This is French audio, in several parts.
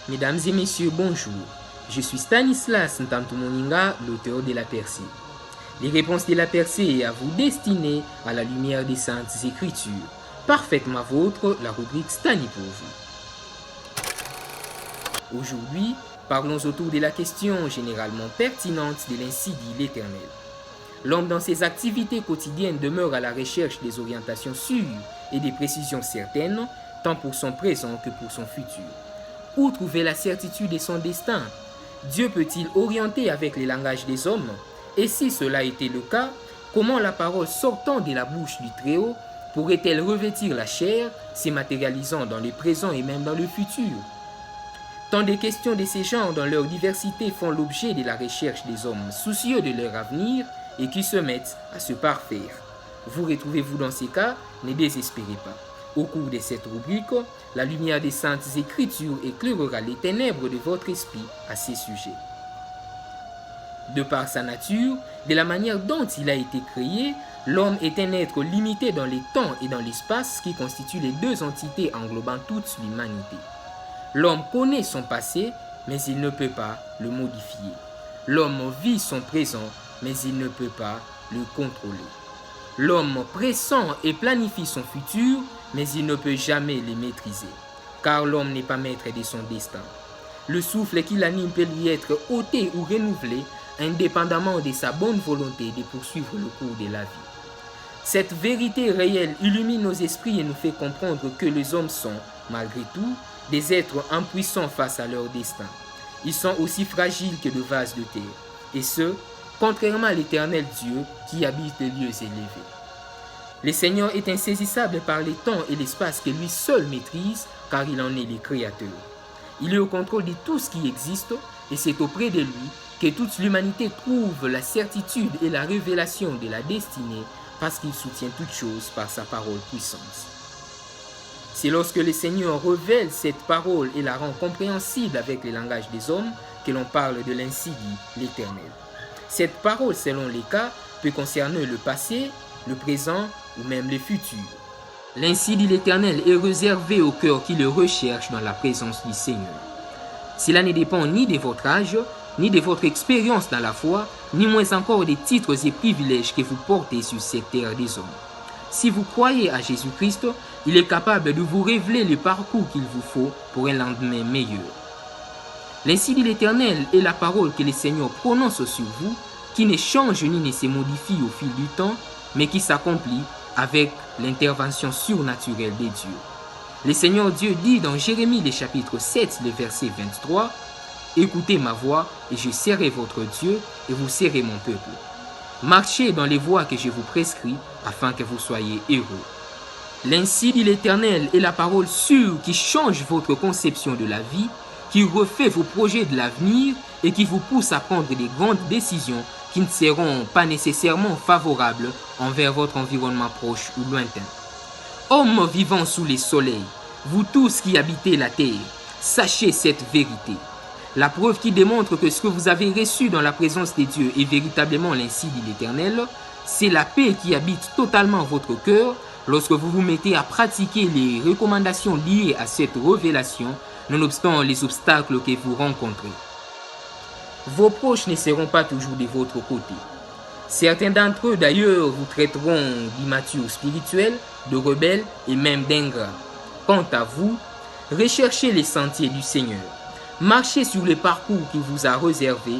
Mesdames et messieurs, bonjour. Je suis Stanislas Ntantumoninga, l'auteur de la Percée. Les réponses de la Percée est à vous destinées à la lumière des Saintes Écritures. Parfaitement vôtre, la rubrique Stani pour vous. Aujourd'hui, parlons autour de la question généralement pertinente de l'insi dit l'Éternel. L'homme dans ses activités quotidiennes demeure à la recherche des orientations sûres et des précisions certaines, tant pour son présent que pour son futur. Où trouver la certitude de son destin? Dieu peut-il orienter avec les langages des hommes? Et si cela était le cas, comment la parole sortant de la bouche du Très-Haut pourrait-elle revêtir la chair, se matérialisant dans le présent et même dans le futur? Tant de questions de ces genres dans leur diversité font l'objet de la recherche des hommes soucieux de leur avenir et qui se mettent à se parfaire. Vous retrouvez-vous dans ces cas? Ne désespérez pas. Au cours de cette rubrique, la lumière des Saintes Écritures éclairera les ténèbres de votre esprit à ces sujets. De par sa nature, de la manière dont il a été créé, l'homme est un être limité dans les temps et dans l'espace qui constituent les deux entités englobant toute l'humanité. L'homme connaît son passé, mais il ne peut pas le modifier. L'homme vit son présent, mais il ne peut pas le contrôler. L'homme pressent et planifie son futur, mais il ne peut jamais le maîtriser, car l'homme n'est pas maître de son destin. Le souffle qui l'anime peut lui être ôté ou renouvelé, indépendamment de sa bonne volonté de poursuivre le cours de la vie. Cette vérité réelle illumine nos esprits et nous fait comprendre que les hommes sont, malgré tout, des êtres impuissants face à leur destin. Ils sont aussi fragiles que de vases de terre, et ce, contrairement à l'Éternel Dieu qui habite les lieux élevés. Le Seigneur est insaisissable par les temps et l'espace que lui seul maîtrise, car il en est le Créateur. Il est au contrôle de tout ce qui existe, et c'est auprès de lui que toute l'humanité trouve la certitude et la révélation de la destinée, parce qu'il soutient toutes choses par sa parole puissante. C'est lorsque le Seigneur révèle cette parole et la rend compréhensible avec le langage des hommes que l'on parle de l'insi dit l'Éternel. Cette parole, selon les cas, peut concerner le passé, le présent ou même le futur. L'insi dit l'Éternel est réservé au cœur qui le recherche dans la présence du Seigneur. Cela ne dépend ni de votre âge, ni de votre expérience dans la foi, ni moins encore des titres et privilèges que vous portez sur cette terre des hommes. Si vous croyez à Jésus-Christ, il est capable de vous révéler le parcours qu'il vous faut pour un lendemain meilleur. L'insi dit l'Éternel est la parole que le Seigneur prononce sur vous, qui ne change ni ne se modifie au fil du temps, mais qui s'accomplit avec l'intervention surnaturelle de Dieu. Le Seigneur Dieu dit dans Jérémie le chapitre 7, le verset 23, « Écoutez ma voix, et je serai votre Dieu, et vous serez mon peuple. Marchez dans les voies que je vous prescris, afin que vous soyez heureux. » L'insi dit l'Éternel est la parole sûre qui change votre conception de la vie, qui refait vos projets de l'avenir et qui vous pousse à prendre des grandes décisions qui ne seront pas nécessairement favorables envers votre environnement proche ou lointain. Hommes vivant sous les soleils, vous tous qui habitez la terre, sachez cette vérité. La preuve qui démontre que ce que vous avez reçu dans la présence de Dieu est véritablement l'insi dit l'Éternel, c'est la paix qui habite totalement votre cœur lorsque vous vous mettez à pratiquer les recommandations liées à cette révélation, nonobstant les obstacles que vous rencontrez. Vos proches ne seront pas toujours de votre côté. Certains d'entre eux d'ailleurs vous traiteront d'immatures spirituels, de rebelles et même d'ingrats. Quant à vous, recherchez les sentiers du Seigneur. Marchez sur le parcours qu'il vous a réservé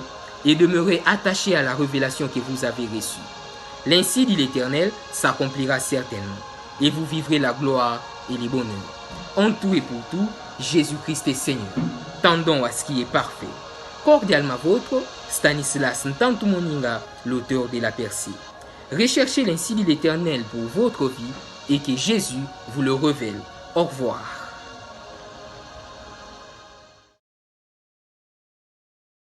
et demeurez attachés à la révélation que vous avez reçue. L'insi dit l'Éternel s'accomplira certainement et vous vivrez la gloire et les bonheurs. En tout et pour tout, Jésus-Christ est Seigneur. Tendons à ce qui est parfait. Cordialement vôtre, Stanislas Ntantumoninga, l'auteur de la Percée. Recherchez l'insi dit l'Éternel pour votre vie et que Jésus vous le révèle. Au revoir.